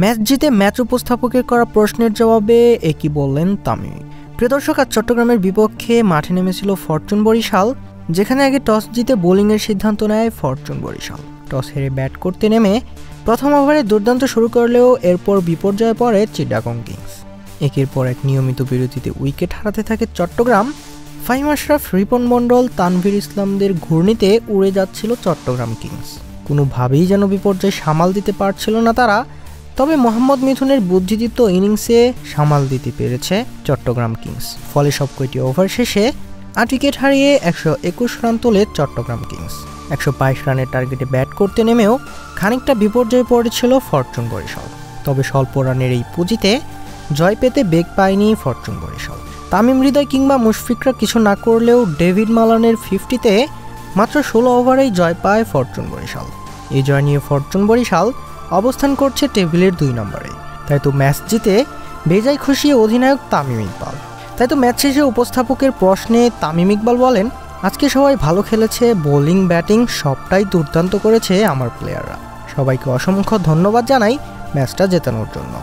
Match জিতে match উপস্থাপকের করা প্রশ্নের জবাবে একই বললেন তামিম। প্রিয় দর্শক, আজ চট্টগ্রামের বিপক্ষে মাঠে নেমেছিল ফরচুন বরিশাল, যেখানে আগে টস জিতে বোলিংয়ের সিদ্ধান্ত নেয় ফরচুন বরিশাল। টস হেরে ব্যাট করতে নেমে প্রথম ওভারে দুর্দান্ত শুরু করলেও এরপর বিপর্যয়ে পড়ে চিটাগং কিংস। একের পর এক নিয়মিত বিরতিতে উইকেট হারাতে থাকে চট্টগ্রাম। ফাহিম আশরাফ, রিপন মণ্ডল, তানভীর ইসলামদের ঘূর্ণিতে উড়ে যাচ্ছিল চট্টগ্রাম কিংস। কোনোভাবেই যেন বিপর্যয় সামাল দিতে পারছিল না তারা। তবে মোহাম্মদ মিথুনের বুদ্ধিদীপ্ত ইনিংসে সামাল দিতে পেরেছে চট্টগ্রাম কিংস। ফলে সবকটি ওভার শেষে ৮ উইকেট হারিয়ে ১২১ রান তোলে চট্টগ্রাম কিংস। ১২২ রানের টার্গেটে ব্যাট করতে নেমেও খানিকটা বিপর্যয়ে পড়েছিল ফরচুন বরিশাল। তবে স্বল্প রানের এই পুঁজিতে জয় পেতে বেগ পায়নি ফরচুন বরিশাল। তামিম হৃদয় কিংবা মুশফিকরা কিছু না করলেও ডেভিড মালানের 50-তে মাত্র ১৬ ওভারেই জয় পায় ফরচুন বরিশাল। এই জয় নিয়ে ফরচুন বরিশাল অবস্থান করছে টেবিলের ২ নম্বরে। তাই তো ম্যাচ জিতে বেজায় খুশি অধিনায়ক তামিম ইকবাল। তাই তো ম্যাচ শেষে উপস্থাপকের প্রশ্নে তামিম ইকবাল বলেন, আজকে সবাই ভালো খেলেছে, বোলিং ব্যাটিং সবটাই দুর্দান্ত করেছে আমার প্লেয়াররা। সবাইকে অসংখ্য ধন্যবাদ জানাই ম্যাচটা জেতানোর জন্য।